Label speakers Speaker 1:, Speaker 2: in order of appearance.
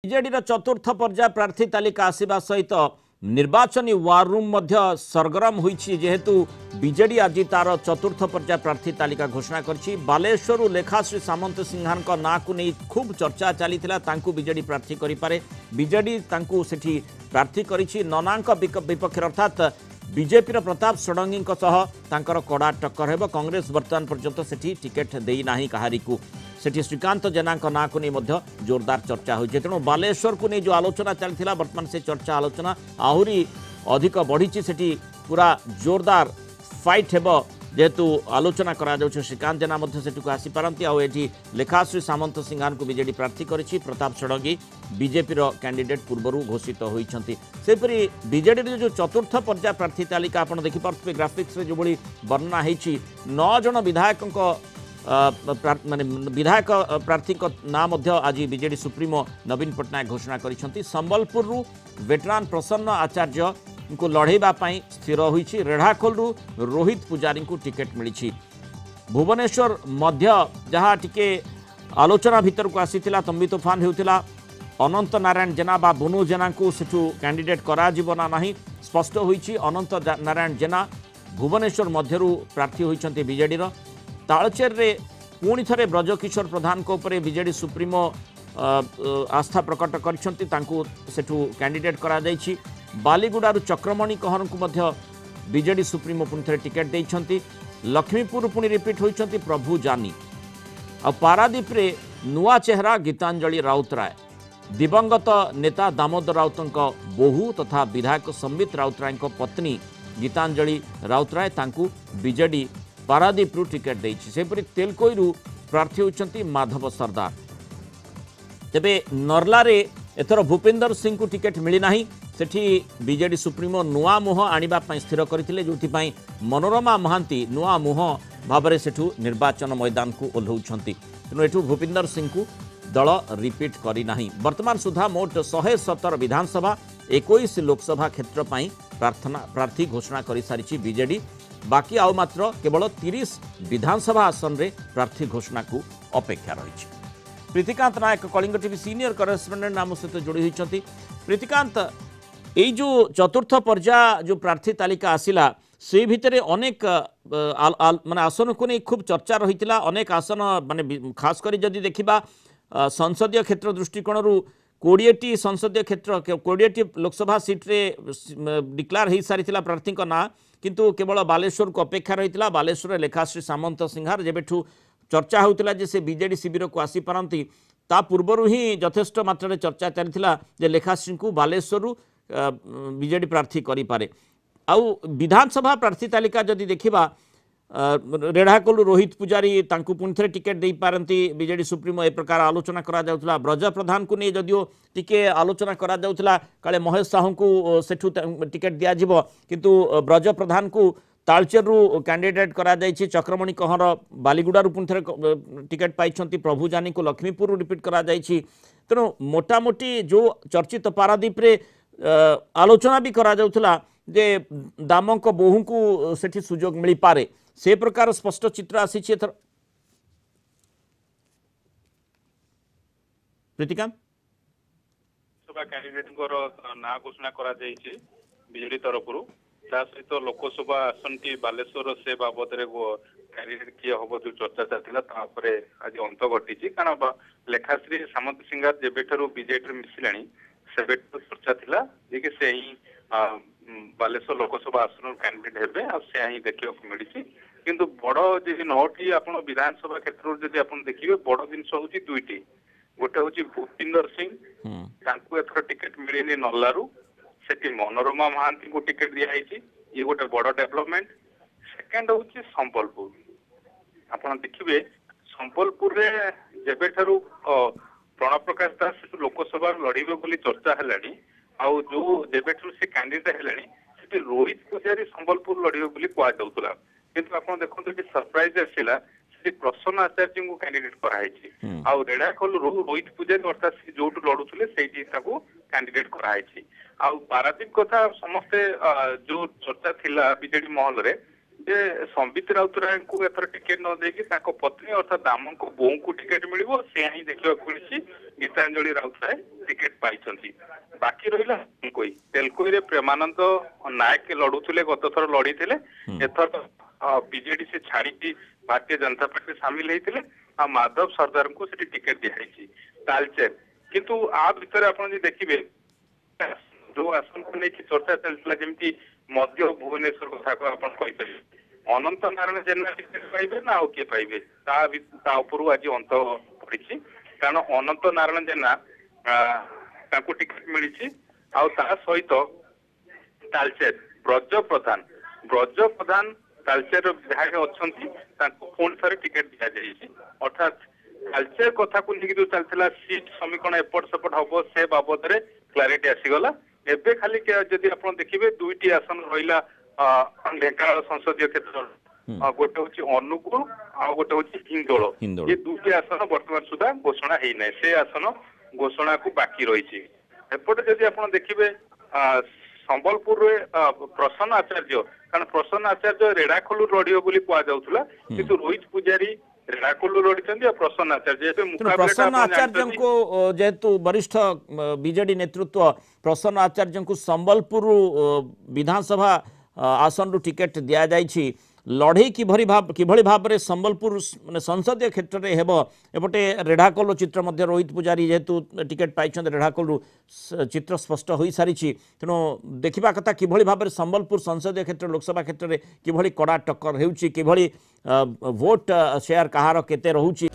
Speaker 1: ବିଜେଡିର ଚତୁର୍ଥ ପର୍ଯ୍ୟାୟ ପ୍ରାର୍ଥୀ ତାଲିକା ଆସିବା ସହିତ ନିର୍ବାଚନୀ ୱାର ରୁମ୍ ମଧ୍ୟ ସରଗରମ ହୋଇଛି ଯେହେତୁ ବିଜେଡି ଆଜି ତାର ଚତୁର୍ଥ ପର୍ଯ୍ୟାୟ ପ୍ରାର୍ଥୀ ତାଲିକା ଘୋଷଣା କରିଛି। ବାଲେଶ୍ୱରରୁ ଲେଖାଶ୍ରୀ ସାମନ୍ତ ସିଂହାରଙ୍କ ନାଁକୁ ନେଇ ଖୁବ୍ ଚର୍ଚ୍ଚା ଚାଲିଥିଲା, ତାଙ୍କୁ ବିଜେଡି ପ୍ରାର୍ଥୀ କରିପାରେ। ବିଜେଡି ତାଙ୍କୁ ସେଠି ପ୍ରାର୍ଥୀ କରିଛି। ନନାଙ୍କ ବିପକ୍ଷରେ ଅର୍ଥାତ୍ ବିଜେପିର ପ୍ରତାପ ଷଡ଼ଙ୍ଗୀଙ୍କ ସହ ତାଙ୍କର କଡ଼ା ଟକ୍କର ହେବ। କଂଗ୍ରେସ ବର୍ତ୍ତମାନ ପର୍ଯ୍ୟନ୍ତ ସେଠି ଟିକେଟ୍ ଦେଇନାହିଁ କାହାରିକୁ। सेठी श्रीकांत जेना ना को नहीं जोरदार चर्चा होती तेणु बालेश्वर को नहीं जो आलोचना चलता बर्तमान से चर्चा आलोचना आहरी अधिक बढ़ी सेठी पूरा जोरदार फाइट हेब जेहेतु आलोचना करा श्रीकांत जेना को आसीपारती आठी लेखाश्री सामंत सिंहान को बीजेडी प्रार्थी करिछि। प्रताप षडंगी बीजेपी कैंडिडेट पूर्व घोषित होती सेपरी बीजेडी जो चतुर्थ पर्याय प्रार्थी तालिका आप देखिपे ग्राफिक्स जो भाई वर्णना होती 9 जन विधायकों माने विधायक प्रार्थी नाम आज बीजेडी सुप्रीमो नवीन पट्टनायक घोषणा करिसेंती। संबलपुर वेटरान प्रसन्न आचार्य को लड़ेबा पई स्थिर होईछि। रेढ़ाखोलू रोहित पुजारी को टिकेट मिली। भुवनेश्वर मध्य जहाँ टिके आलोचना भीतर को आसीथिला तंबी तोफान होउथिला अनंत नारायण जेना बा बुनु जेना को सेठू कैंडिडेट करा जीवना नहीं स्पष्ट होईछि। अनंत नारायण जेना भुवनेश्वर मध्यरु प्रार्थी होईछंती बीजेडी रो। तालचेर रे पुणी थे ब्रजकिशोर प्रधान को उपरे बीजेडी सुप्रीमो आस्था प्रकट करछंती तांकू सेठू कैंडिडेट करा जायछि। बालीगुडारू चक्रमणि कहर को मध्य बीजेडी सुप्रीमो पुणी थे टिकेट देइछंती। लक्ष्मीपुर पुणी रिपीट होइछंती प्रभु जानी। आ पारादीप रे नुआ चेहरा गीतांजलि राउतराय दिवंगत नेता दामोदर राउतंक बोहू तथा विधायक संबित राउतराय पत्नी गीतांजलि राउतराय तांकू बीजेडी पारादीप टिकेट देइछि। सेपरि तेलकोईरू प्रार्थी होइछंती माधव सरदार। तेबे नर्ला रे एथर भूपेंद्र सिंह को टिकेट मिली नाही। सेठी बीजेडी सुप्रीमो नुआ मुह आनिबा पई स्थिर करथिले जोथि पई मनोरमा महांती नुआ मुह भाबरे सेठू निर्वाचन मैदान को ओल्हौछंती। तेणु एठू भूपेंद्र सिंह को दल रिपीट करी नाही। वर्तमान सुधा मोट 117 विधानसभा 21 लोकसभा क्षेत्र पई प्रार्थी घोषणा करि सारिछि बीजेडी। बाकी आउ मात्र केवल 30 विधानसभा आसन रे प्रार्थी घोषणा को अपेक्षा रही। प्रीतिकांत नायक कलिंग टीवी सीनियर करेस्पोंडेंट नाम सहित जोड़ी होती। प्रीतिकांत यही जो चतुर्थ पर्याय जो प्रार्थी तालिका आसिला से भितर अनेक माने आसन को नहीं खूब चर्चा रही। अनेक आसन माने खास कर जदि देखा संसदीय क्षेत्र दृष्टिकोण 20टी संसदीय क्षेत्र 20टी लोकसभा सीट्रे डिक्लेयर हो सारी प्रार्थी ना किंतु केवल बालेश्वर को अपेक्षा रही। बालेश्वर लेखाश्री सामंत सिंहार जेबेठू चर्चा होता जे से बीजेडी शिविर को आसीपारती ता पूर्वर ही यथेष्ट मात्रा चर्चा चली लेखाश्री को बालेश्वर बीजेडी प्रार्थी करें। आउ विधानसभा प्रार्थी तालिका जदि देखा रेढ़ाकोलू रोहित पुजारी तांकू पुणी थे टिकेट दे पारती बीजेडी सुप्रीमो ए प्रकार आलोचना करा जाउथला। ब्रज प्रधान को नहीं जदियो टिके आलोचना करा जाउथला काले महेश साहू को सेठू टिकेट दिया जिवो किंतु ब्रज प्रधान को तालचेरु कैंडिडेट करा जायछि। चक्रमणि कहर बालीगुडारू पुणी थे टिकेट पाइछंती। प्रभु जानी को लक्ष्मीपुर रिपीट करा जायछि। तेणु मोटामोटी जो चर्चित पारादीप रे आलोचना भी करा जाउथला जे दामक बोहू को सेठी सुजोग मिली पारे से प्रकार स्पष्ट चित्र आसी। प्रीतिकांत
Speaker 2: सभा कैंडिडेट ना घोषणा करा जायछि बीजेडी तरफ सहित लोकसभा आसन टी बालेश्वर से बाबद कैंडिडेट किए हम जो चर्चा चलता आज अंत घटी कारण लेखाश्री सामंत सिंगार जेबेठू बीजेडी मिसिला से चर्चा थिला जे से ही बालेश्वर लोकसभा आसन कैंडिडेट हे से ही देखा मिली। किंतु बड़ जी 9टी आप विधानसभा क्षेत्र जब आप देखिए बड़ जिनस हूँ 2टी गोटे हूँ भूपिंदर सिंह एथर टिकेट मिलनी नल्लारू से मनोरमा महांती को टिकेट दिखाई ये गोटे बड़ डेवलपमेंट। सेकेंड हूँ संबलपुर आप देखिए संबलपुर जेबेठारू प्रणव प्रकाश दास लोकसभा लड़े बोली चर्चा है आउ जो जेबेठारू से कैंडिडेट है रोहित पुजारी संबलपुर लड़े बोली कहला किंतु आप देखते सरप्राइज आसला प्रसन्न आचार्य को कैंडिडेट कराई आउ रेढ़ाखोल रोहित पुजारी अर्थात जो लड़ुले से कैंडिडेट कराई आउ पारादीप कथा समस्ते जो चर्चा थिला बीजेडी महल रे ଯେ ସମ୍ବିତ ରାଉତରାୟଙ୍କୁ ଏଥର ଟିକେଟ ନ ଦେଇକି ତାଙ୍କ ପତ୍ନୀ ଅର୍ଥାତ୍ ଦାମଙ୍କ ବୋଉଙ୍କୁ ଟିକେଟ ମିଳିବ ସେ ହିଁ ଦେଖିବାକୁ ମିଳିଛି। ଗୀତାଞ୍ଜଳି ରାଉତରାୟ ଟିକେଟ ପାଇଛନ୍ତି। ବାକି ରହିଲା ତେଲକୋଇରେ ପ୍ରେମାନନ୍ଦ ନାୟକ ଲଢୁଥିଲେ, ଗତ ଥର ଲଢିଥିଲେ। ଏଥର ବିଜେଡି ସେ ଛାଡିକି ଭାରତୀୟ ଜନତା ପାର୍ଟିରେ ସାମିଲ ହେଇଥିଲେ ଆଉ ମାଧବ ସର୍ଦ୍ଦାରଙ୍କୁ ସେଠି ଟିକେଟ ଦିଆଯାଇଛି ତାଲଚେର। କିନ୍ତୁ ଆ ଭିତରେ ଆପଣ ଯଦି ଦେଖିବେ ଯୋଉ ଆସନକୁ ନେଇକି ଚର୍ଚ୍ଚା ଚାଲିଥିଲା ଯେମିତି ମଧ୍ୟ ଭୁବନେଶ୍ୱର କଥାକୁ ଆପଣ କହିପାରିବେ ଅନନ୍ତ ନାରାୟଣ ଜେନା ଟିକେଟ ପାଇବେ ନା ଆଉ କିଏ ପାଇବେ ତା ଉପରୁ ଆଜି ଅନ୍ତ ପଡିଛି। କାରଣ ଅନନ୍ତ ନାରାୟଣ ଜେନା ତାଙ୍କୁ ଟିକେଟ ମିଳିଛି ଆଉ ତା ସହିତ ତାଲଚେର ବ୍ରଜ ପ୍ରଧାନ ତାଲଚେର ବିଧାୟକ ଅଛନ୍ତି ତାଙ୍କୁ ପୁଣି ଥରେ ଟିକେଟ ଦିଆଯାଇଛି। ଅର୍ଥାତ୍ ତାଲଚେର କଥାକୁ ନେଇକି ଯୋଉ ଚାଲିଥିଲା ସିଟ୍ ସମୀକରଣ ଏପଟ ସେପଟ ହବ ସେ ବାବଦରେ କ୍ଲାରିଟି ଆସିଗଲା। ଏବେ ଖାଲି ଯଦି ଆପଣ ଦେଖିବେ ଦୁଇଟି ଆସନ ରହିଲା ଢେଙ୍କାନାଳ ସଂସଦୀୟ କ୍ଷେତ୍ର, ଗୋଟେ ହଉଛି ଅନୁଗୁଳ ଆଉ ଗୋଟେ ହଉଛି ହିନ୍ଦୋଳ। ଏ ଦୁଇଟି ଆସନ ବର୍ତ୍ତମାନ ସୁଦ୍ଧା ଘୋଷଣା ହେଇନାହିଁ, ସେ ଆସନ ଘୋଷଣାକୁ ବାକି ରହିଛି। ଏପଟେ ଯଦି ଆପଣ ଦେଖିବେ ସମ୍ବଲପୁରରେ ପ୍ରସନ୍ନ ଆଚାର୍ଯ୍ୟ, କାରଣ ପ୍ରସନ୍ନ ଆଚାର୍ଯ୍ୟ ରେଢାଖୋଲରୁ ଲଢିବ ବୋଲି କୁହାଯାଉଥିଲା କିନ୍ତୁ ରୋହିତ ପୂଜାରୀ ରେଢାଖୋଲରୁ ଲଢିଛନ୍ତି ଆଉ ପ୍ରସନ୍ନ ଆଚାର୍ଯ୍ୟ ଏବେ
Speaker 1: प्रसन्न आचार्य को जेहेतु वरिष्ठ बीजेडी नेतृत्व प्रसन्न आचार्य को संबलपुर विधानसभा आसन रु टिकेट दि जाइछि। लड़ई किभली भाव में संबलपुर माने संसदीय क्षेत्र में हेब एपटे रेढ़ाकोल चित्र मध्य रोहित पूजारी जेहेतु टिकेट पाई रेढ़ाकोल चित्र स्पष्ट हो सारी तेणु देखा कथा किभली भाव में संबलपुर संसदीय क्षेत्र लोकसभा क्षेत्र में किभली कड़ा टक्कर होउछि, किभली वोट शेयर कहार केते रहुछि।